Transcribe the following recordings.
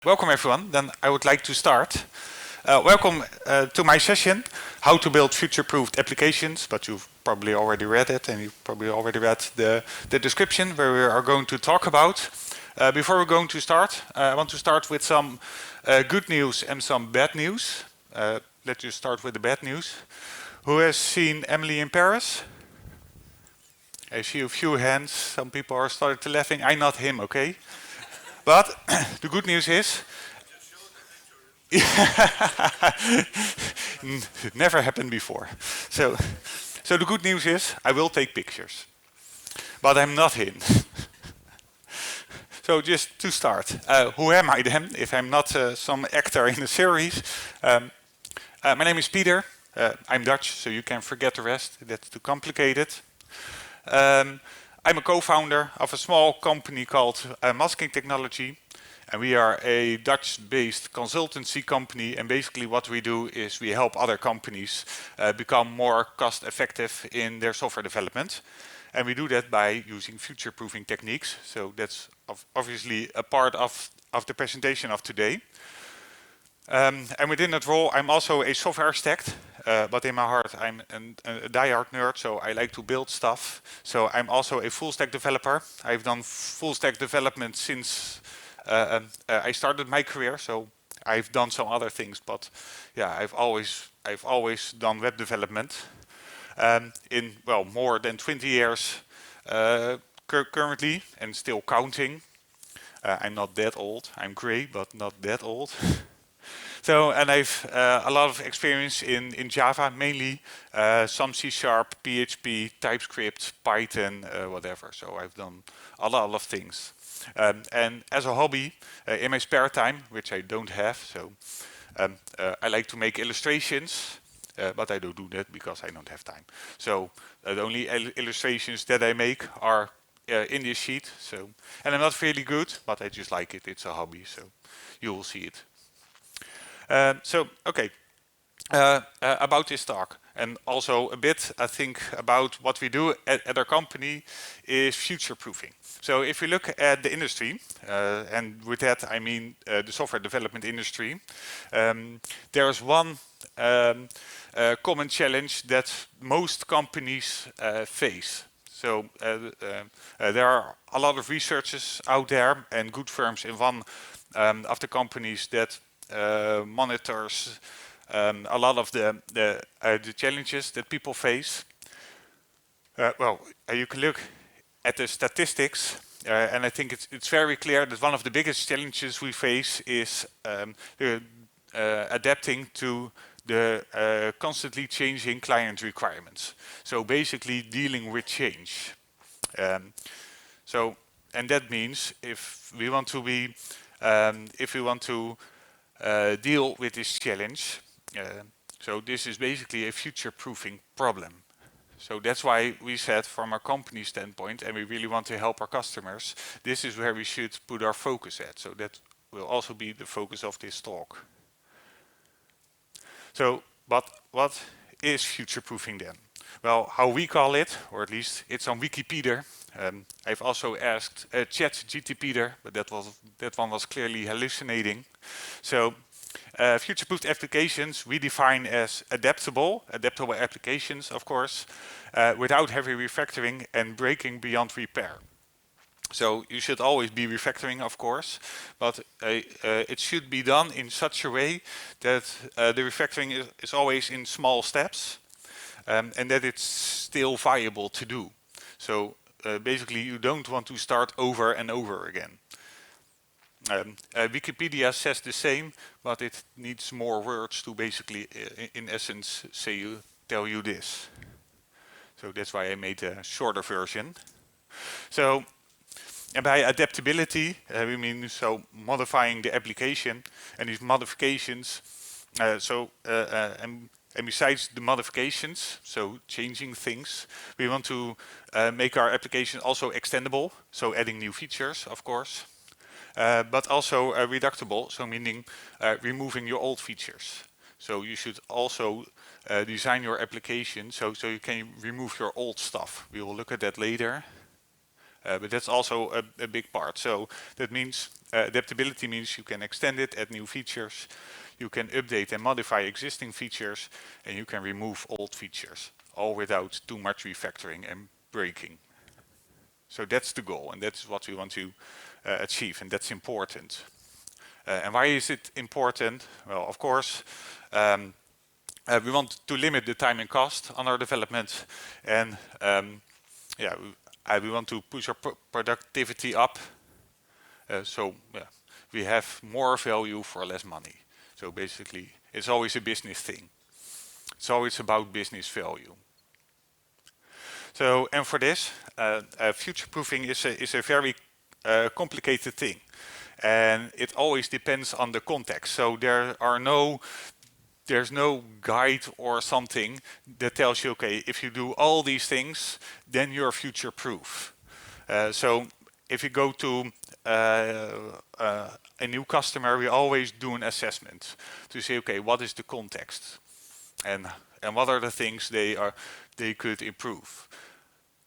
Welcome everyone, then I would like to start. Welcome to my session, How to Build Future-Proofed Applications, but you've probably already read it and you've probably already read the description where we are going to talk about. Before we're going to start, I want to start with some good news and some bad news. Let's just start with the bad news. Who has seen Emily in Paris? I see a few hands, some people are starting to laughing. I'm not him, okay? But the good news is, never happened before. So the good news is, I will take pictures, but I'm not him. So just to start, who am I then, if I'm not some actor in a series? My name is Peter. I'm Dutch, so you can forget the rest. That's too complicated. I'm a co-founder of a small company called Masking Technology. And we are a Dutch-based consultancy company, and basically what we do is we help other companies become more cost-effective in their software development. And we do that by using future-proofing techniques. So that's obviously a part of the presentation of today. And within that role, I'm also a software architect, but in my heart, I'm a die-hard nerd, so I like to build stuff. So I'm also a full-stack developer. I've done full-stack development since I started my career, so I've done some other things, but yeah, I've always done web development in more than 20 years currently, and still counting. I'm not that old. I'm grey, but not that old. So, and I've a lot of experience in Java, mainly some C#, PHP, TypeScript, Python, whatever. So I've done a lot of things. And as a hobby, in my spare time, which I don't have, so I like to make illustrations, but I don't do that because I don't have time. So the only illustrations that I make are in this sheet. So, and I'm not really good, but I just like it. It's a hobby, so you will see it. About this talk, and also a bit, I think, about what we do at our company is future-proofing. So if we look at the industry, and with that I mean the software development industry, there is one common challenge that most companies face. So there are a lot of researchers out there and good firms in one of the companies that monitors a lot of the challenges that people face. You can look at the statistics, and I think it's very clear that one of the biggest challenges we face is adapting to the constantly changing client requirements. So basically dealing with change. And that means if we want to deal with this challenge, so this is basically a future-proofing problem. So that's why we said from our company standpoint, and we really want to help our customers, this is where we should put our focus at. So that will also be the focus of this talk. So, but what is future-proofing then? Well, how we call it, or at least it's on Wikipedia. I've also asked ChatGPT, but that one was clearly hallucinating. So future-proofed applications we define as adaptable applications, of course, without heavy refactoring and breaking beyond repair. So you should always be refactoring, of course, but it should be done in such a way that the refactoring is always in small steps, and that it's still viable to do. So basically you don't want to start over and over again. Wikipedia says the same, but it needs more words to basically, in essence, tell you this. So that's why I made a shorter version. So, and by adaptability, we mean so modifying the application, and these modifications. And besides the modifications, so changing things, we want to make our application also extendable, so adding new features, of course. But also reductible, so meaning removing your old features. So you should also design your application so you can remove your old stuff. We will look at that later. but that's also a big part. So that means adaptability means you can extend it, add new features, you can update and modify existing features, and you can remove old features, all without too much refactoring and breaking. So that's the goal, and that's what we want to achieve, and that's important. And why is it important? Well, of course, we want to limit the time and cost on our development, and yeah, we want to push our productivity up. So yeah, we have more value for less money. So basically, it's always a business thing. It's always about business value. So, and for this, future-proofing is a very complicated thing. And it always depends on the context. So there's no guide or something that tells you, okay, if you do all these things, then you're future-proof. So if you go to a new customer, we always do an assessment to say, okay, what is the context, and what are the things they could improve.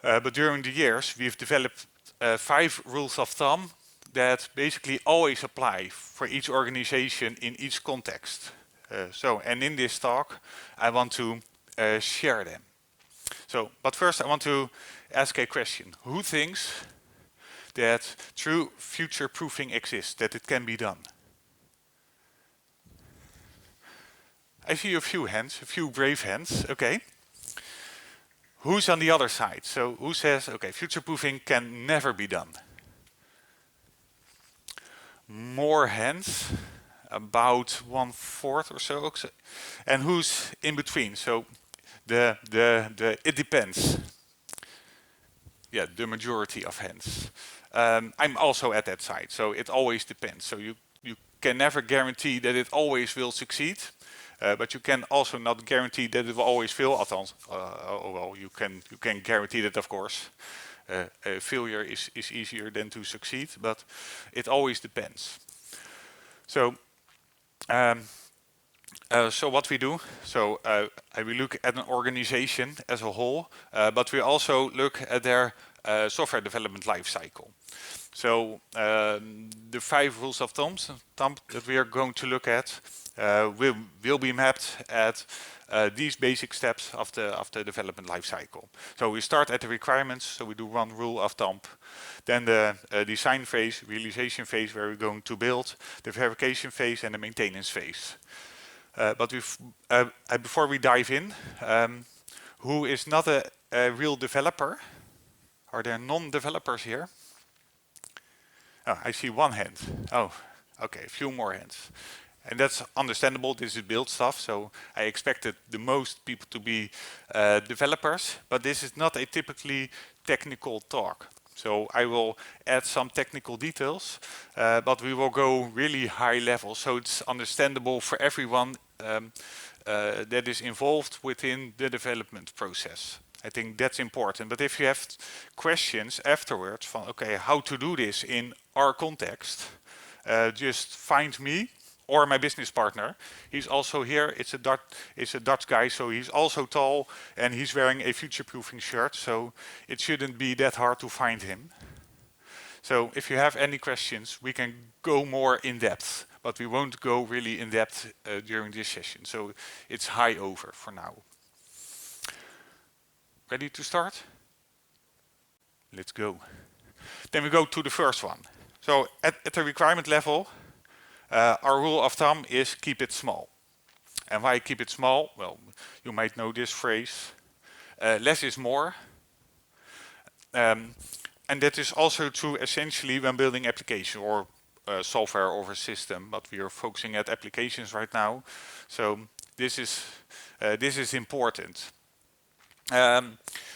But during the years, we've developed 5 rules of thumb that basically always apply for each organization in each context. And in this talk, I want to share them. So, but first I want to ask a question. Who thinks that true future-proofing exists, that it can be done? I see a few hands, a few brave hands, okay. Who's on the other side? So who says, okay, future-proofing can never be done? More hands, about 1/4 or so. And who's in between? So it depends. Yeah, the majority of hands. I'm also at that side, so it always depends. So you can never guarantee that it always will succeed, but you can also not guarantee that it will always fail. Althans, well, you can guarantee that, of course. Failure is easier than to succeed, but it always depends. So, so what we do, so we look at an organization as a whole, but we also look at their software development lifecycle. So the 5 rules of thumb that we are going to look at will be mapped at these basic steps of the development lifecycle. So we start at the requirements, so we do 1 rule of thumb. Then the design phase, realization phase, where we're going to build, the verification phase, and the maintenance phase. But before we dive in, who is not a real developer? Are there non-developers here? Oh, I see 1 hand. Oh, okay, a few more hands. And that's understandable, this is build stuff, so I expected the most people to be developers, but this is not a typically technical talk. So I will add some technical details, but we will go really high level, so it's understandable for everyone that is involved within the development process. I think that's important. But if you have questions afterwards from, okay, how to do this in our context, just find me or my business partner. He's also here. It's a Dutch guy, so he's also tall and he's wearing a future-proofing shirt, so it shouldn't be that hard to find him. So if you have any questions, we can go more in depth, but we won't go really in depth during this session. So it's high over for now. Ready to start? Let's go. Then we go to the first one. So at the requirement level, our rule of thumb is keep it small. And why keep it small? Well, you might know this phrase. Less is more. And that is also true essentially when building application or software or a system, but we are focusing at applications right now. So this is important.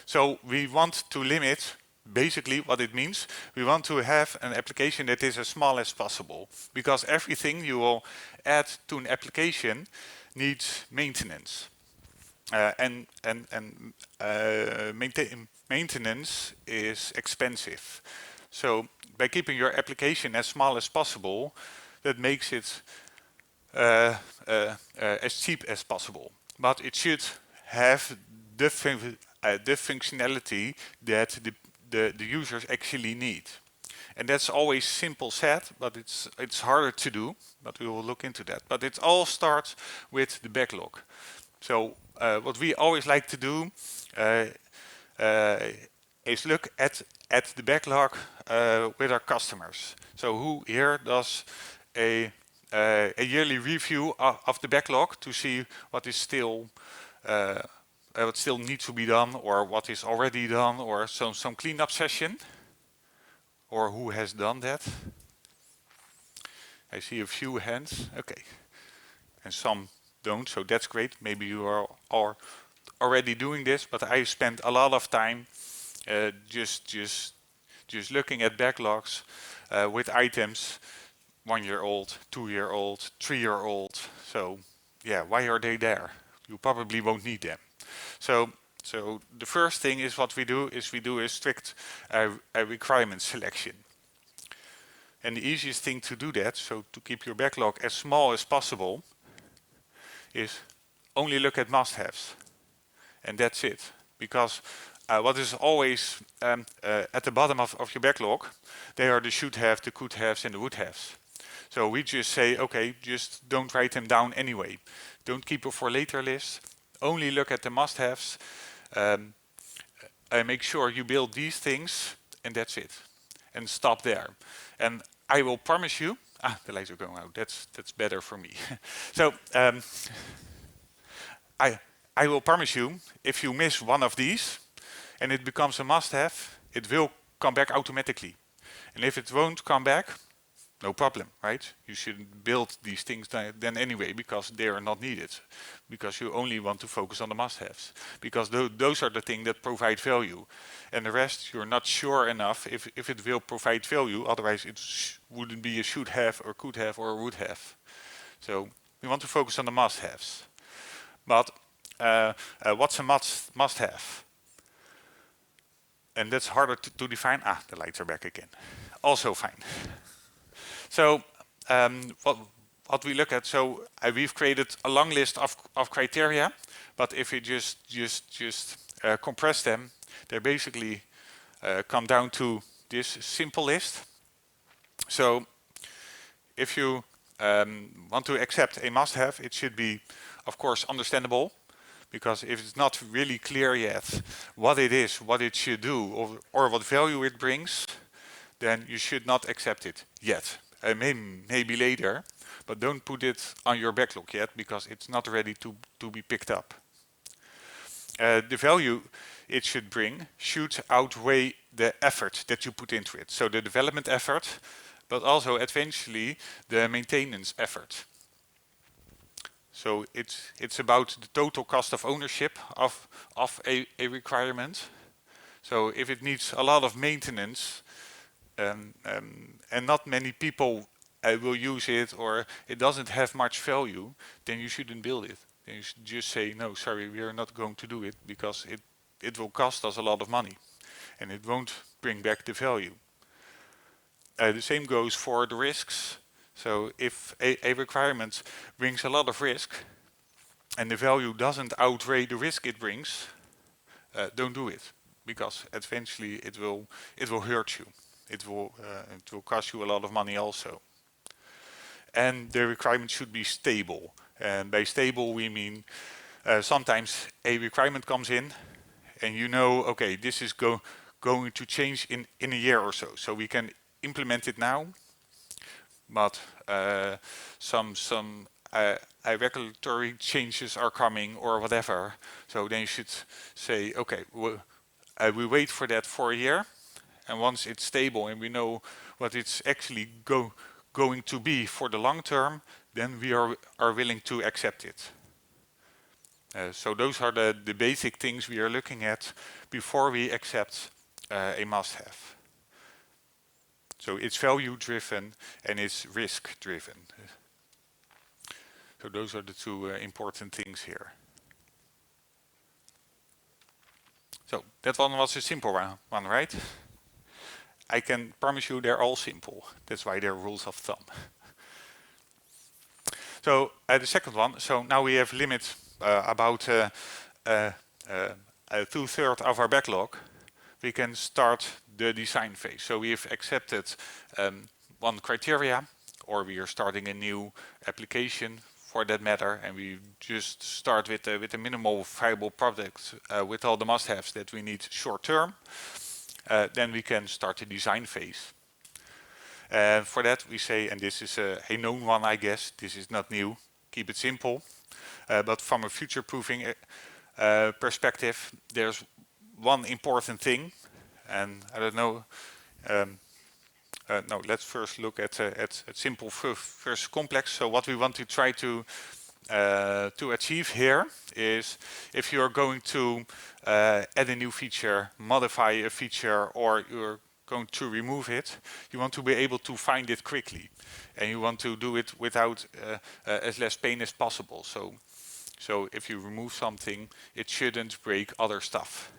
So we want to limit, basically what it means, we want to have an application that is as small as possible, because everything you will add to an application needs maintenance. Maintenance is expensive. So by keeping your application as small as possible, that makes it as cheap as possible. But it should have the functionality that the users actually need. And that's always simple said, but it's harder to do, but we will look into that. But it all starts with the backlog. So what we always like to do is look at the backlog with our customers. So who here does a yearly review of the backlog to see what is still what still needs to be done, or what is already done, or some cleanup session, or who has done that? I see a few hands. Okay, and some don't, so that's great. Maybe you are already doing this, but I spend a lot of time just looking at backlogs with items 1 year old, 2 year old, 3 year old. So yeah, why are they there? You probably won't need them. So the first thing is what we do a strict requirement selection. And the easiest thing to do that, so to keep your backlog as small as possible, is only look at must-haves. And that's it. Because what is always at the bottom of your backlog, they are the should-have, the could-haves, and the would-haves. So we just say, okay, just don't write them down anyway. Don't keep a for later list. Only look at the must-haves. Make sure you build these things, and that's it. And stop there. And I will promise you, the lights are going out. That's better for me. So I will promise you, if you miss one of these, and it becomes a must-have, it will come back automatically. And if it won't come back, no problem, right? You shouldn't build these things then anyway, because they are not needed. Because you only want to focus on the must-haves. Because those are the things that provide value. And the rest, you're not sure enough if it will provide value. Otherwise, it wouldn't be a should-have or could-have or would-have. So we want to focus on the must-haves. But what's a must-have? And that's harder to define. The lights are back again. Also fine. So what we look at, so we've created a long list of criteria, but if you just compress them, they basically come down to this simple list. So if you want to accept a must-have, it should be, of course, understandable, because if it's not really clear yet what it is, what it should do, or what value it brings, then you should not accept it yet. Maybe later, but don't put it on your backlog yet, because it's not ready to be picked up. The value it should bring should outweigh the effort that you put into it. So the development effort, but also eventually the maintenance effort. So it's about the total cost of ownership of a requirement. So if it needs a lot of maintenance, and not many people will use it, or it doesn't have much value, then you shouldn't build it. Then you should just say, no, sorry, we are not going to do it, because it will cost us a lot of money and it won't bring back the value. The same goes for the risks. So if a requirement brings a lot of risk and the value doesn't outweigh the risk it brings, don't do it, because eventually it will hurt you. It will cost you a lot of money also. And the requirement should be stable. And by stable we mean sometimes a requirement comes in and you know, okay, this is going to change in a year or so. So we can implement it now, but some regulatory changes are coming or whatever. So then you should say, okay, we wait for that for a year. And once it's stable and we know what it's actually going to be for the long term, then we are willing to accept it. So those are the basic things we are looking at before we accept a must-have. So it's value-driven and it's risk-driven. So those are the two important things here. So that one was a simple one, right? I can promise you they're all simple. That's why they're rules of thumb. So the second one, so now we have limit about 2/3 of our backlog, we can start the design phase. So we have accepted one criteria, or we are starting a new application for that matter, and we just start with a minimal viable product with all the must-haves that we need short term. Then we can start the design phase. For that we say, and this is a known one, I guess, this is not new, keep it simple. But from a future-proofing perspective, there's one important thing, and I don't know. No, let's first look at simple versus complex. So what we want to try to achieve here is, if you're going to add a new feature, modify a feature, or you're going to remove it, you want to be able to find it quickly, and you want to do it without as less pain as possible. So if you remove something, it shouldn't break other stuff.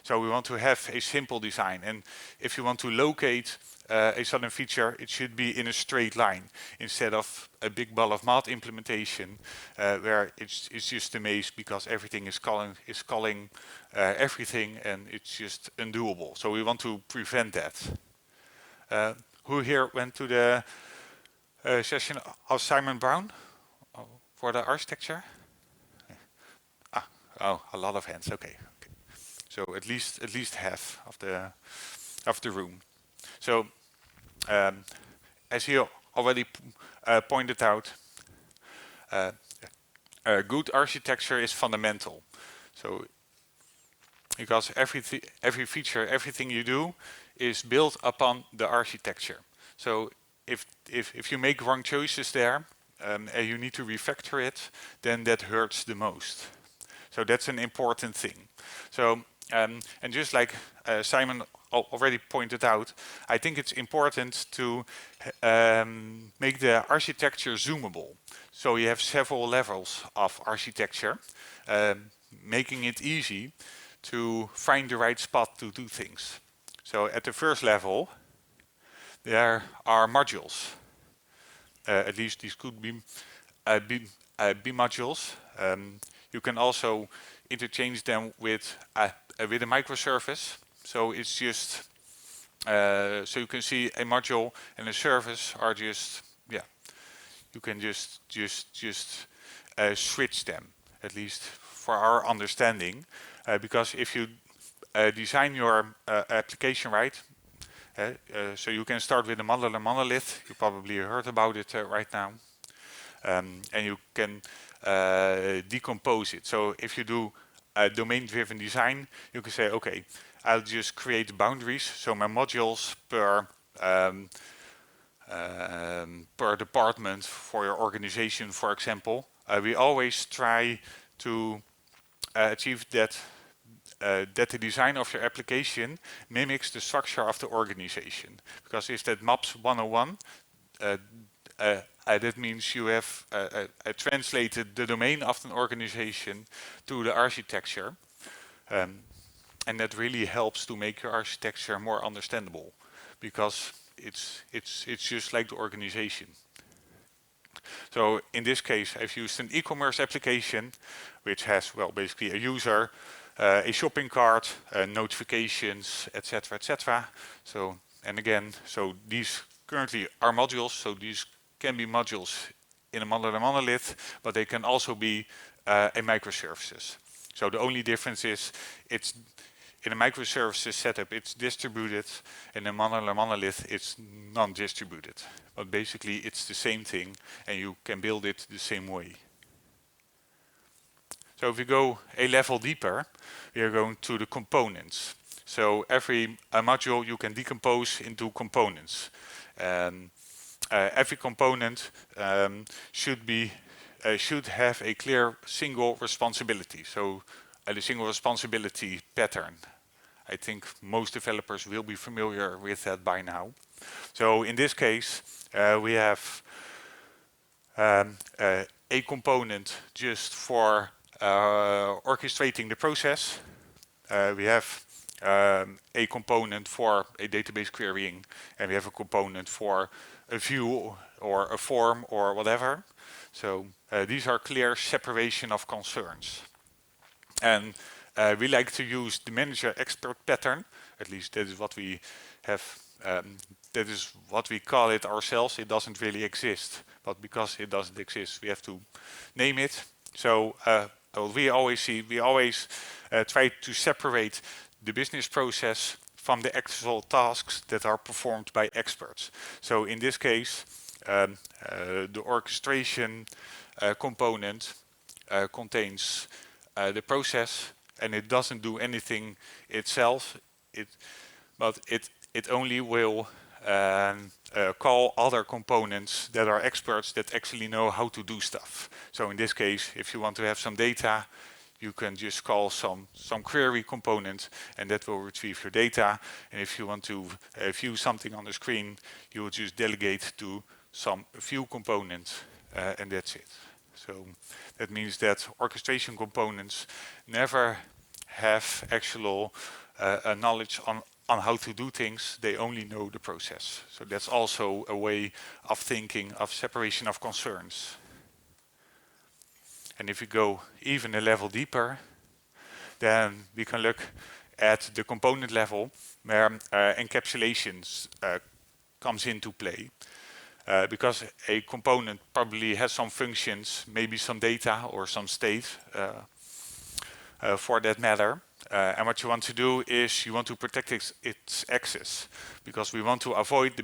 So we want to have a simple design, and if you want to locate a sudden feature, it should be in a straight line instead of a big ball of mud implementation where it's just a maze because everything is calling everything, and it's just undoable. So we want to prevent that. Who here went to the session of Simon Brown for the architecture? Oh, a lot of hands. Okay. So at least half of the room. So as he already pointed out, good architecture is fundamental. So because every feature, everything you do is built upon the architecture. So if you make wrong choices there and you need to refactor it, then that hurts the most. So that's an important thing. So and just like Simon already pointed out, I think it's important to make the architecture zoomable. So you have several levels of architecture, making it easy to find the right spot to do things. So at the first level, there are modules. At least these could be modules. You can also interchange them with a microservice. So it's just so you can see a module and a service are just, yeah, you can just switch them, at least for our understanding, because if you design your application right, so you can start with a modular monolith. You probably heard about it right now, and you can decompose it. So if you do a domain-driven design, you can say, okay, I'll just create boundaries. So my modules per department for your organization, for example. We always try to achieve that the design of your application mimics the structure of the organization. Because if that maps 101, that means you have translated the domain of an organization to the architecture. And that really helps to make your architecture more understandable, because it's just like the organization. So in this case, I've used an e-commerce application, which has, well, basically a user, a shopping cart, notifications, etc., etc. So, and again, so these currently are modules. So these can be modules in a modular monolith, but they can also be a microservices. So the only difference is it's in a microservices setup, it's distributed. In a modular monolith, it's non-distributed. But basically, it's the same thing, and you can build it the same way. So if we go a level deeper, we are going to the components. So every module you can decompose into components. Every component should have a clear single responsibility. So the single responsibility pattern. I think most developers will be familiar with that by now. So in this case, we have a component just for orchestrating the process. We have a component for a database querying, and we have a component for a view or a form or whatever. So these are clear separation of concerns. And we like to use the manager expert pattern. At least that is what we have. That is what we call it ourselves. It doesn't really exist, but because it doesn't exist, we have to name it. So we always try to separate the business process from the actual tasks that are performed by experts. So in this case, the orchestration component contains the process, and it doesn't do anything itself. But it only will call other components that are experts that actually know how to do stuff. So in this case, if you want to have some data, you can just call some query component, and that will retrieve your data. And if you want to view something on the screen, you will just delegate to some view component, and that's it. So that means that orchestration components never have actual knowledge on how to do things. They only know the process. So that's also a way of thinking of separation of concerns. And if you go even a level deeper, then we can look at the component level where encapsulations comes into play. Because a component probably has some functions, maybe some data or some state for that matter. And what you want to do is you want to protect its access, because we want to avoid the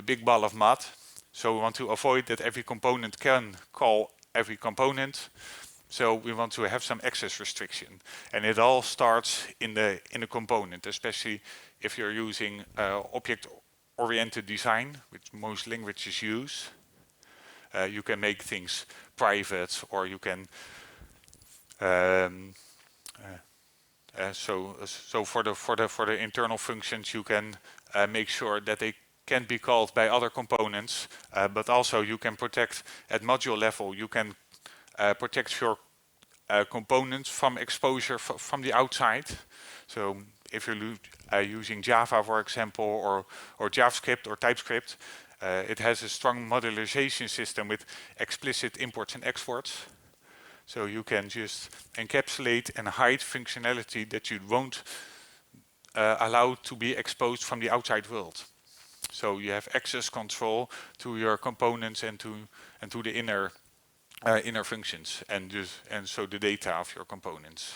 big ball of mud. So we want to avoid that every component can call every component. So we want to have some access restriction, and it all starts in the component, especially if you're using object-oriented design, which most languages use. You can make things private, or you can so for the internal functions, you can make sure that they can't be called by other components, but also you can protect at module level. You can protect your components from exposure from the outside. So if you're using Java, for example, or JavaScript or TypeScript, it has a strong modularization system with explicit imports and exports. So you can just encapsulate and hide functionality that you won't allow to be exposed from the outside world. So you have access control to your components and to the inner functions, and so the data of your components.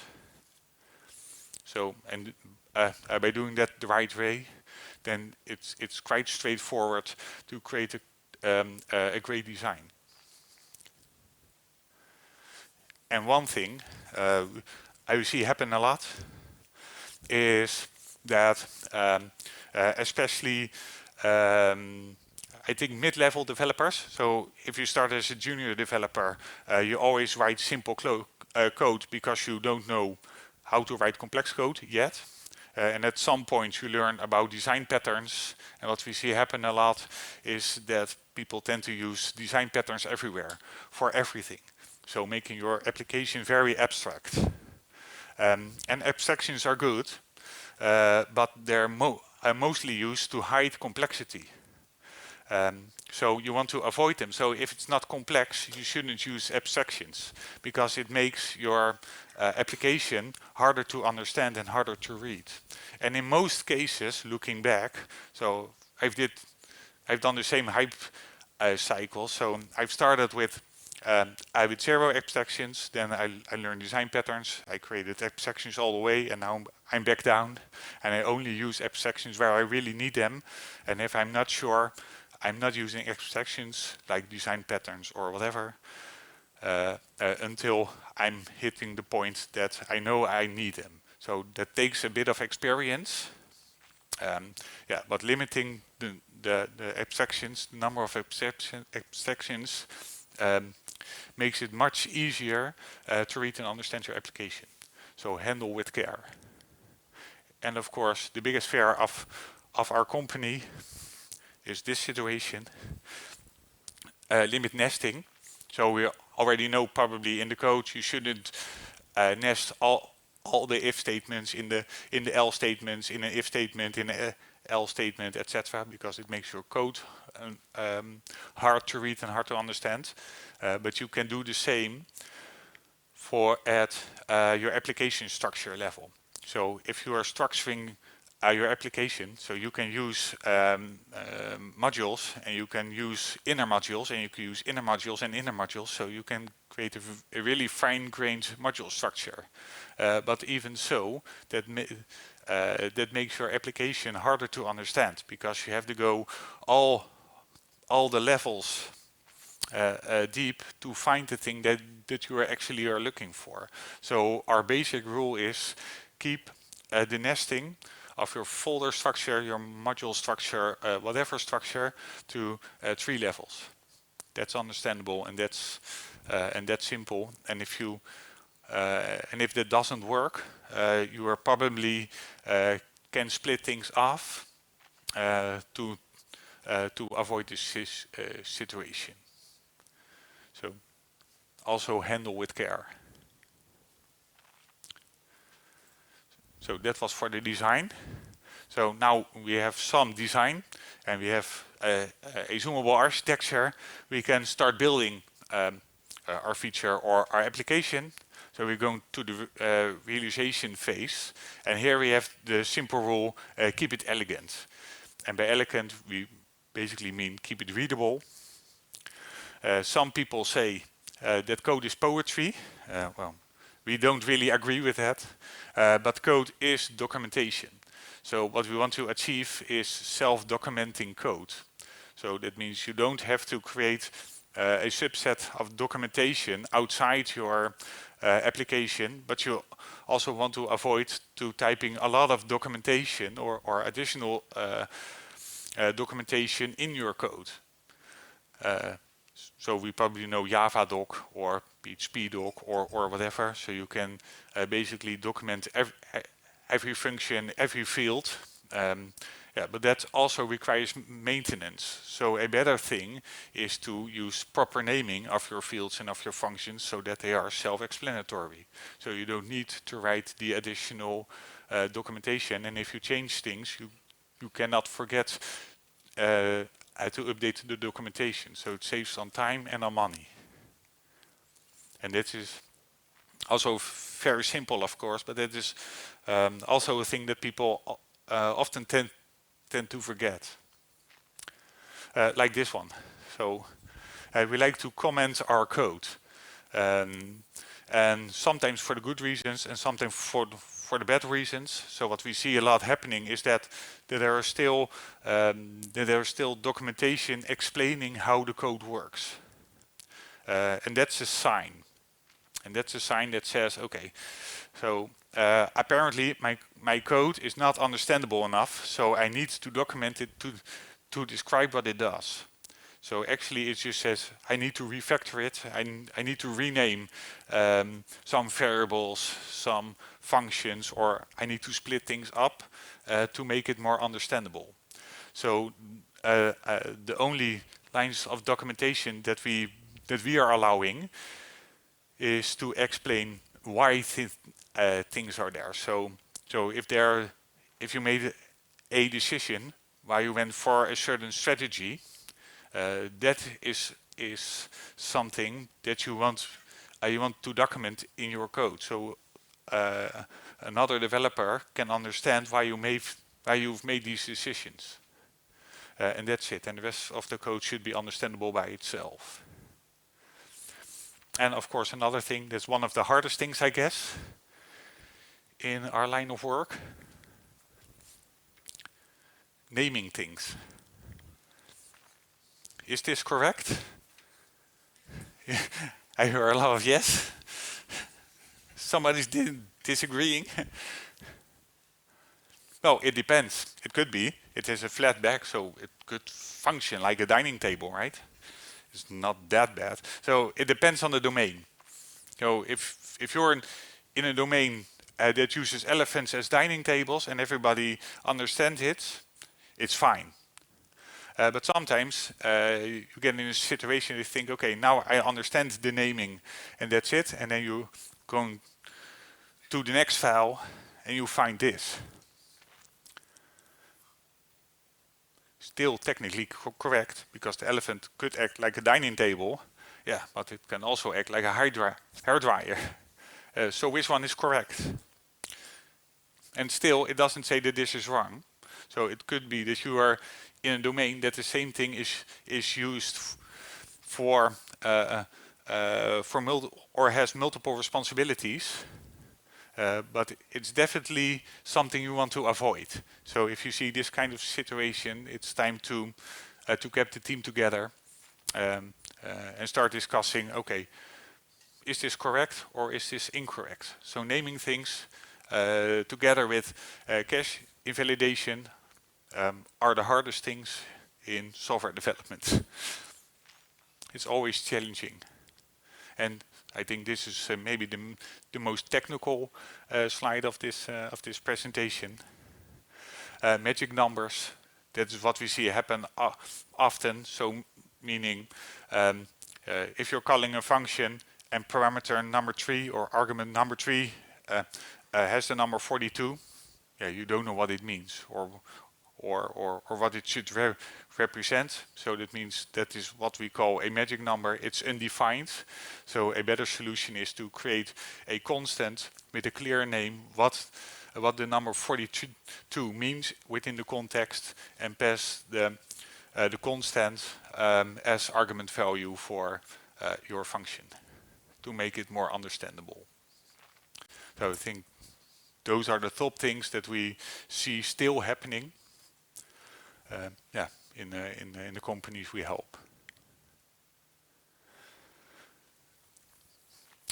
So by doing that the right way, then it's quite straightforward to create a great design. And one thing I see happen a lot is that especially I think mid-level developers, so if you start as a junior developer, you always write simple code because you don't know how to write complex code yet. And at some point you learn about design patterns, and what we see happen a lot is that people tend to use design patterns everywhere for everything. So making your application very abstract. And abstractions are good, but they're mostly used to hide complexity. So you want to avoid them. So if it's not complex, you shouldn't use abstractions, because it makes your application harder to understand and harder to read. And in most cases, looking back, so I've done the same hype cycle. So I've started with 0 abstractions, then I learned design patterns, I created abstractions all the way, and now I'm back down, and I only use abstractions where I really need them. And if I'm not sure, I'm not using abstractions like design patterns or whatever until I'm hitting the point that I know I need them. So that takes a bit of experience, but limiting the abstractions, the number of abstractions, makes it much easier to read and understand your application. So handle with care. And of course, the biggest fear of our company is this situation. Limit nesting. So we already know probably in the code you shouldn't nest all the if statements in the else statements, in an if statement, in an else statement, etc., because it makes your code hard to read and hard to understand. But you can do the same for at your application structure level. So if you are structuring your application, so you can use modules, and you can use inner modules, and you can use inner modules and inner modules, so you can create a really fine-grained module structure. But even so, that makes your application harder to understand, because you have to go all the levels deep to find the thing that you actually are looking for. So our basic rule is keep the nesting of your folder structure, your module structure, whatever structure, to 3 levels. That's understandable, and that's simple. And if that doesn't work, you are probably can split things off to avoid this situation. So also handle with care. So that was for the design. So now we have some design, and we have a zoomable architecture. We can start building our feature or our application. So we're going to the realization phase. And here we have the simple rule, keep it elegant. And by elegant, we basically mean keep it readable. Some people say that code is poetry. Well, we don't really agree with that. But code is documentation. So what we want to achieve is self-documenting code. So that means you don't have to create a subset of documentation outside your application, but you also want to avoid to typing a lot of documentation or additional documentation in your code. So we probably know Java doc or PHP doc or whatever. So you can basically document every function, every field. Yeah, but that also requires maintenance. So a better thing is to use proper naming of your fields and of your functions so that they are self-explanatory. So you don't need to write the additional documentation. And if you change things, you cannot forget to update the documentation. So it saves on time and on money. And that is also very simple, of course, but that is also a thing that people often tend to forget. Like this one. So we like to comment our code. And sometimes for the good reasons and sometimes for the bad reasons. So what we see a lot happening is that there are still documentation explaining how the code works. And that's a sign. And that's a sign that says, okay, so apparently my code is not understandable enough, so I need to document it to describe what it does. So actually it just says, I need to refactor it, I need to rename some variables, some functions, or I need to split things up to make it more understandable. So the only lines of documentation that we are allowing is to explain why things are there. So if you made a decision why you went for a certain strategy, that is something that you want to document in your code. So another developer can understand why you've made these decisions. And that's it. And the rest of the code should be understandable by itself. And of course, another thing that's one of the hardest things, I guess, in our line of work, naming things. Is this correct? I hear a lot of yes. Somebody's disagreeing. Well, it depends. It could be. It has a flat back, so it could function like a dining table, right? It's not that bad. So it depends on the domain. So if you're in a domain that uses elephants as dining tables and everybody understands it, it's fine. But sometimes you get in a situation you think, okay, now I understand the naming and that's it. And then you go to the next file and you find this. Still technically correct, because the elephant could act like a dining table. Yeah, but it can also act like a hairdryer. So which one is correct? And still, it doesn't say that this is wrong. So it could be that you are in a domain that the same thing is used for or has multiple responsibilities. But it's definitely something you want to avoid. So if you see this kind of situation, it's time to get the team together and start discussing, okay, is this correct or is this incorrect? So naming things together with cache invalidation are the hardest things in software development. It's always challenging. And I think this is maybe the most technical slide of this presentation. Magic numbers, that is what we see happen often. So meaning if you're calling a function and parameter number 3 or argument number 3 has the number 42, yeah, you don't know what it means or what it should represent. So that means that is what we call a magic number. It's undefined. So a better solution is to create a constant with a clear name, what the number 42 means within the context, and pass the constant as argument value for your function to make it more understandable. So I think those are the top things that we see still happening. In the companies we help.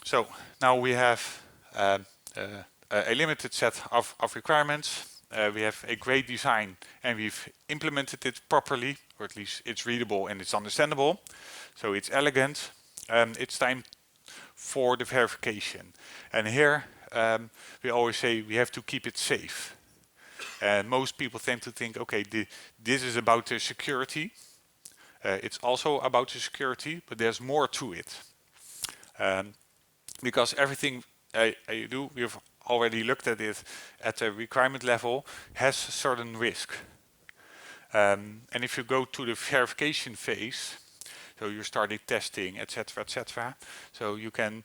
So now we have a limited set of requirements. We have a great design and we've implemented it properly, or at least it's readable and it's understandable. So it's elegant. It's time for the verification. And here we always say we have to keep it safe. And most people tend to think, okay, this is about the security. It's also about the security, but there's more to it. Because everything you do, we've already looked at it at the requirement level, has a certain risk. And if you go to the verification phase, so you're starting testing, etc., so you can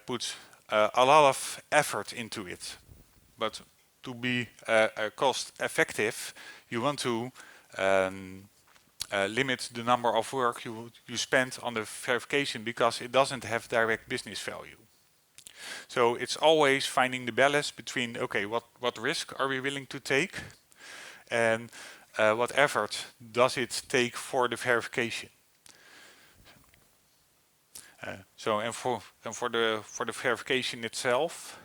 put a lot of effort into it. But to be cost effective, you want to limit the number of work you spend on the verification, because it doesn't have direct business value. So it's always finding the balance between, okay, what risk are we willing to take, and what effort does it take for the verification. And for the verification itself.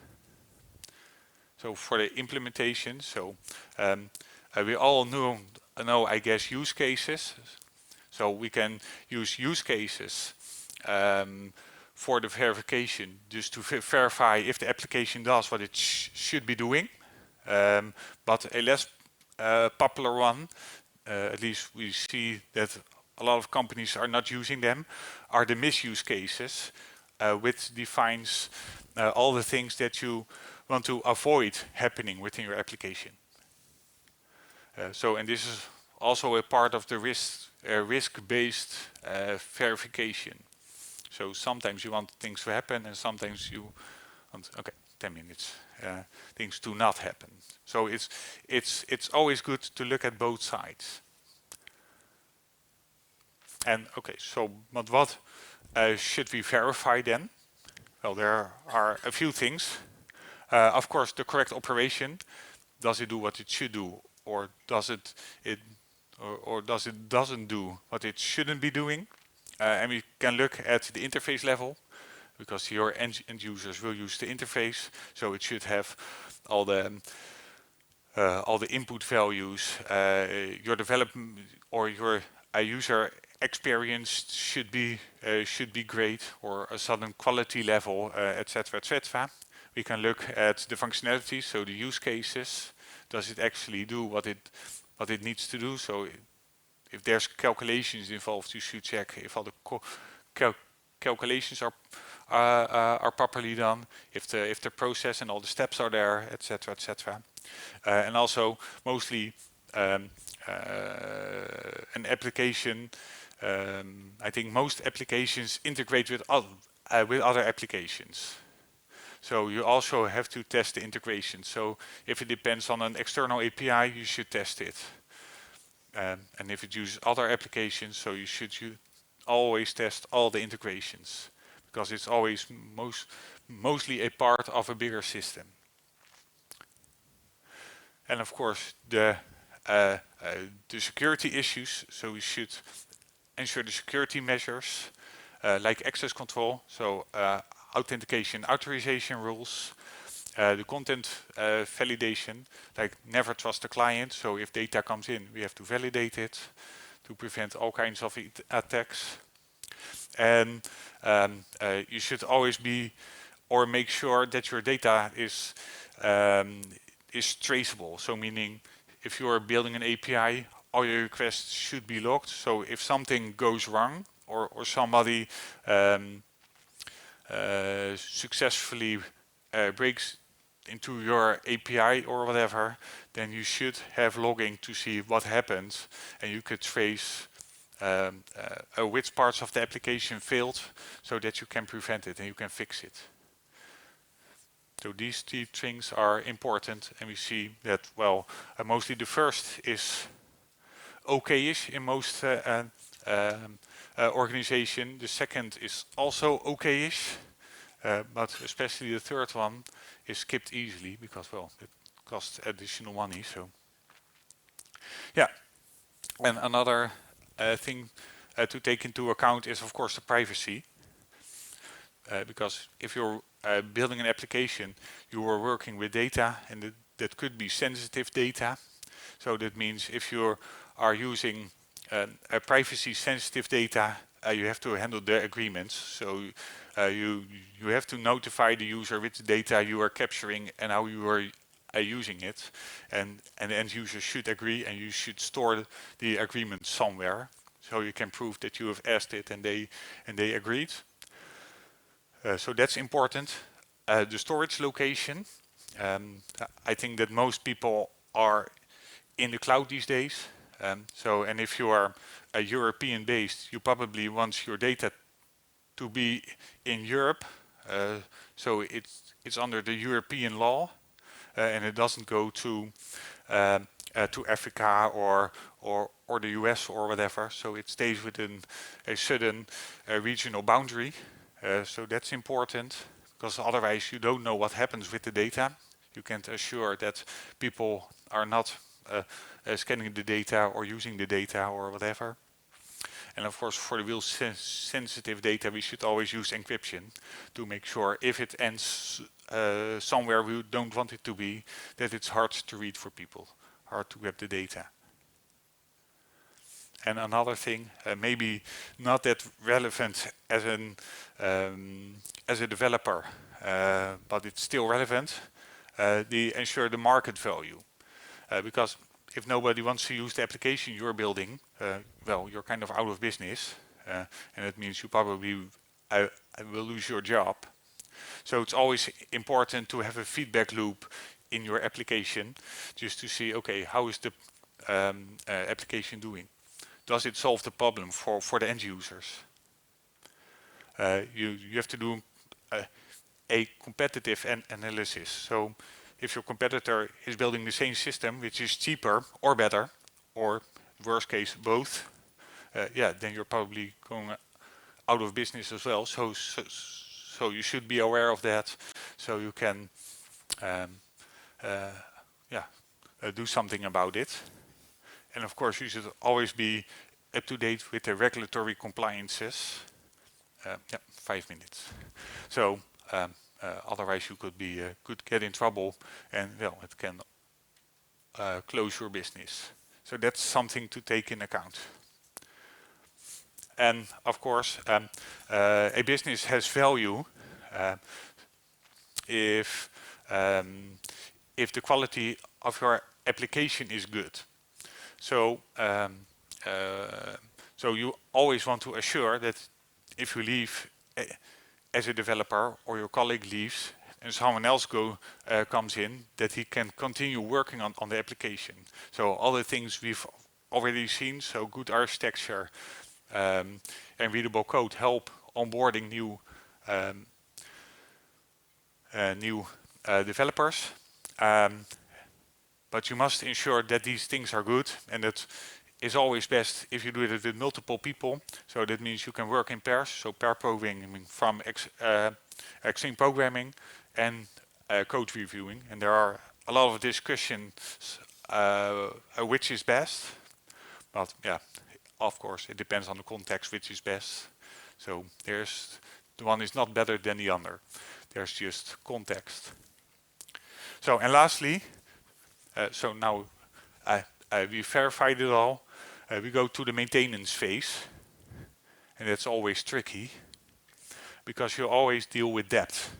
So for the implementation, so we all know, I guess, use cases. So we can use use cases for the verification, just to verify if the application does what it should be doing. But a less popular one, at least we see that a lot of companies are not using them, are the misuse cases, which defines all the things that you want to avoid happening within your application. And this is also a part of the risk-based verification. So sometimes you want things to happen, and sometimes you want, okay, 10 minutes, things do not happen. So it's always good to look at both sides. And okay, so but what should we verify then? Well, there are a few things. Of course, the correct operation. Does it do what it should do, or does it doesn't do what it shouldn't be doing? And we can look at the interface level, because your end users will use the interface, so it should have all the input values. Your development or your user experience should be great, or a certain quality level, etc. We can look at the functionality, so the use cases. Does it actually do what it needs to do? So if there's calculations involved, you should check if all the calculations are properly done, if the process and all the steps are there, etc. And also mostly an application. I think most applications integrate with other applications. So you also have to test the integration. So if it depends on an external API, you should test it. And if it uses other applications, so you should always test all the integrations, because it's always mostly a part of a bigger system. And of course, the security issues. So we should ensure the security measures, like access control, so authentication, authorization rules, the content validation, like never trust the client. So if data comes in, we have to validate it to prevent all kinds of attacks. And you should always make sure that your data is traceable. So meaning, if you are building an API, all your requests should be logged. So if something goes wrong, or somebody successfully breaks into your API or whatever, then you should have logging to see what happened, and you could trace which parts of the application failed, so that you can prevent it and you can fix it. So these three things are important, and we see that, well, mostly the first is okay-ish in most organization. The second is also okay-ish, but especially the third one is skipped easily because, well, it costs additional money. So, yeah. And another thing to take into account is, of course, the privacy. Because if you're building an application, you are working with data, and that could be sensitive data. So that means if you are using a privacy-sensitive data, you have to handle the agreements. So you have to notify the user which data you are capturing and how you are using it, and the end user should agree, and you should store the agreement somewhere, so you can prove that you have asked it and they agreed. So that's important. The storage location. I think that most people are in the cloud these days. And if you are a European based, you probably want your data to be in Europe. So it's under the European law, and it doesn't go to Africa or the US or whatever. So it stays within a certain regional boundary. So that's important, because otherwise you don't know what happens with the data. You can't assure that people are not scanning the data or using the data or whatever. And of course, for the real sensitive data, we should always use encryption to make sure if it ends somewhere we don't want it to be, that it's hard to read for people, hard to grab the data. And another thing, maybe not that relevant as a developer, but it's still relevant. Ensure the market value, because if nobody wants to use the application you're building, well, you're kind of out of business, and it means you probably will lose your job. So it's always important to have a feedback loop in your application, just to see, okay, how is the application doing? Does it solve the problem for the end users? You have to do a competitive analysis. So if your competitor is building the same system, which is cheaper or better, or worst case both, yeah, then you're probably going out of business as well. So you should be aware of that, so you can do something about it. And of course, you should always be up to date with the regulatory compliances. 5 minutes. So otherwise, you could get in trouble, and well, it can close your business. So that's something to take in account. And of course, a business has value if the quality of your application is good. So so you always want to assure that if you leave as a developer, or your colleague leaves and someone else comes in, that he can continue working on the application. So all the things we've already seen, so good architecture and readable code help onboarding new developers. But you must ensure that these things are good, and that is always best if you do it with multiple people. So that means you can work in pairs, so pair programming from extreme programming and code reviewing. And there are a lot of discussions which is best. But yeah, of course, it depends on the context which is best. So there's the one is not better than the other. There's just context. So, and lastly, so now we verified it all. We go to the maintenance phase, and that's always tricky because you always deal with debt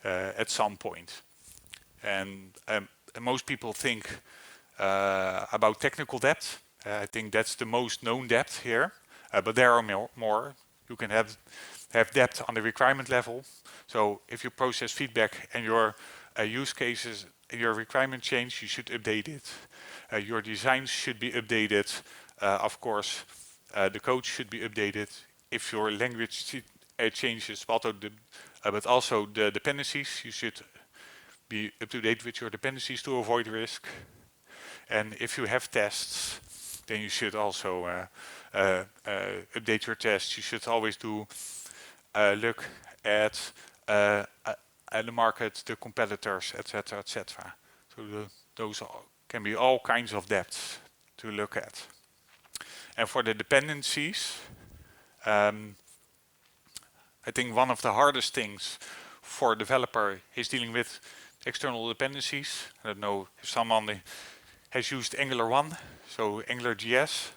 at some point. And most people think about technical debt. I think that's the most known debt here, but there are more. You can have debt on the requirement level. So if you process feedback and your use cases, your requirement change, you should update it. Your designs should be updated. Of course, the code should be updated. If your language changes, but also the dependencies, you should be up to date with your dependencies to avoid risk. And if you have tests, then you should also update your tests. You should always look at the market, the competitors, etc., etc. So those can be all kinds of debts to look at. And for the dependencies, I think one of the hardest things for a developer is dealing with external dependencies. I don't know if someone has used Angular 1, so Angular JS,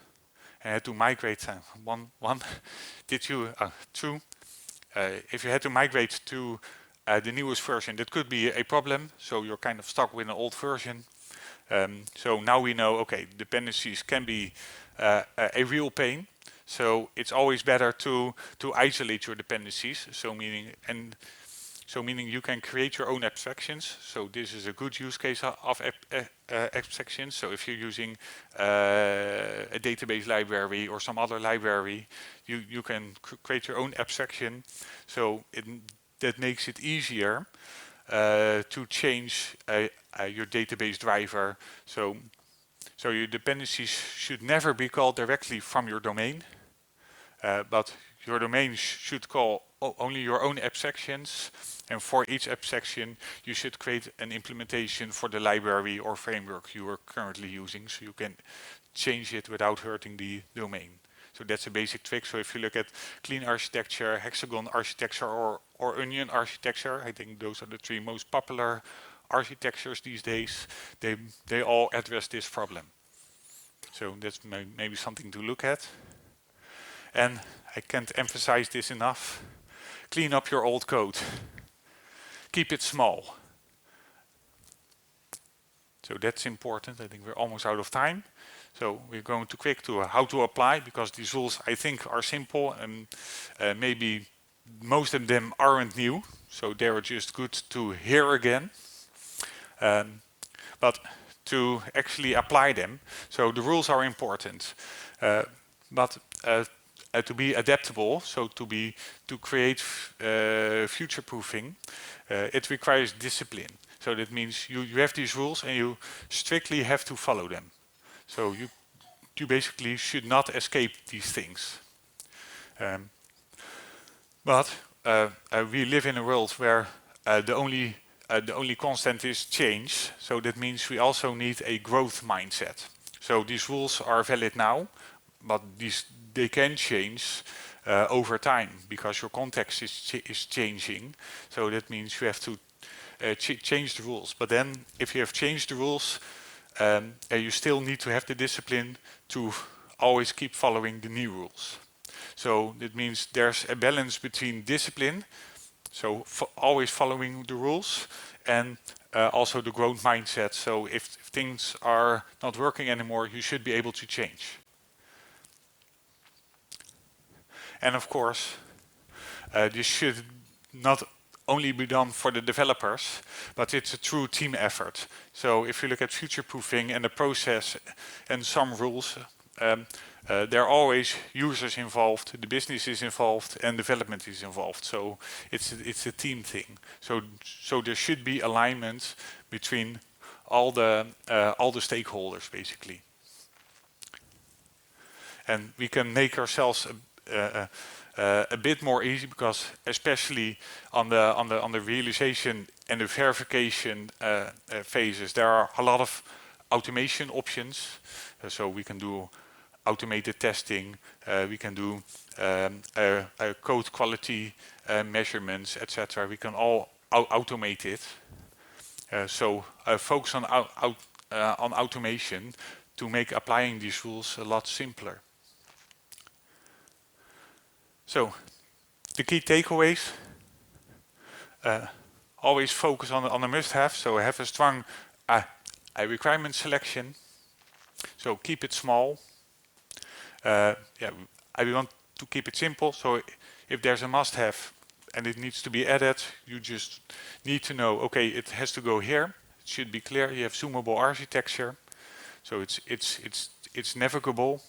and had to migrate one. Did you? True. If you had to migrate to the newest version, that could be a problem. So you're kind of stuck with an old version. So now we know, okay, dependencies can be a real pain. So it's always better to isolate your dependencies. So meaning you can create your own abstractions. So this is a good use case of abstractions. So if you're using a database library or some other library, you can create your own abstraction. So that makes it easier to change your database driver. So your dependencies should never be called directly from your domain, but your domain should call only your own abstractions, and for each abstraction you should create an implementation for the library or framework you are currently using, so you can change it without hurting the domain. So that's a basic trick. So if you look at clean architecture, hexagon architecture, or onion architecture, I think those are the three most popular architectures these days. They all address this problem. So that's maybe something to look at. And I can't emphasize this enough. Clean up your old code. Keep it small. So that's important. I think we're almost out of time. So we're going to quick to how to apply, because these rules I think are simple, and maybe most of them aren't new. So they're just good to hear again. But to actually apply them, so the rules are important. But to be adaptable, so to create future-proofing, it requires discipline. So that means you have these rules and you strictly have to follow them. So you basically should not escape these things. But we live in a world where the only constant is change. So that means we also need a growth mindset. So these rules are valid now, but they can change over time because your context is changing. So that means you have to change the rules. But then if you have changed the rules, you still need to have the discipline to always keep following the new rules. So that means there's a balance between discipline, so always following the rules, and also the growth mindset. So if things are not working anymore, you should be able to change. And of course, this should not only be done for the developers, but it's a true team effort. So if you look at future-proofing and the process and some rules, there are always users involved, the business is involved, and development is involved. So it's a team thing. So there should be alignment between all the stakeholders basically, and we can make ourselves a bit more easy, because especially on the realization and the verification phases, there are a lot of automation options. So we can do automated testing, we can do code quality measurements, etc. We can all automate it. So focus on automation to make applying these rules a lot simpler. So the key takeaways: always focus on the must-have. So have a strong requirement selection. So keep it small. I want to keep it simple. So if there's a must-have and it needs to be added, you just need to know, okay, it has to go here. It should be clear. You have zoomable architecture, so it's navigable.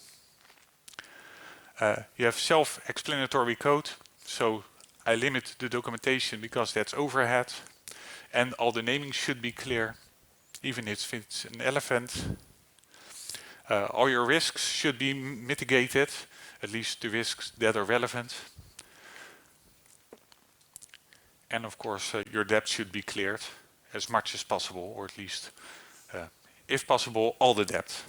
You have self-explanatory code, so I limit the documentation because that's overhead, and all the naming should be clear, even if it's an elephant. All your risks should be mitigated, at least the risks that are relevant. And of course, your debt should be cleared as much as possible, or at least, if possible, all the debt.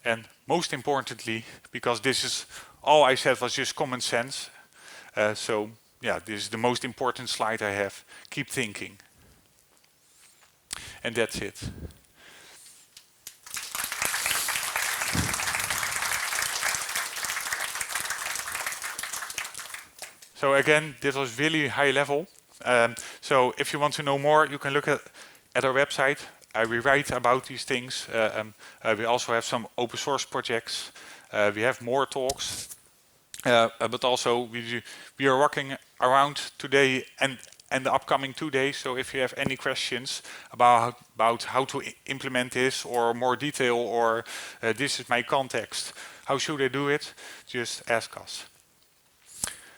And most importantly, because this is all I said was just common sense, so yeah, this is the most important slide I have. Keep thinking. And that's it. So again, this was really high level. So if you want to know more, you can look at our website. We write about these things. We also have some open source projects. We have more talks, but also we are walking around today and the upcoming 2 days. So if you have any questions about how to implement this, or more detail, or this is my context, how should I do it, just ask us.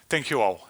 Thank you all.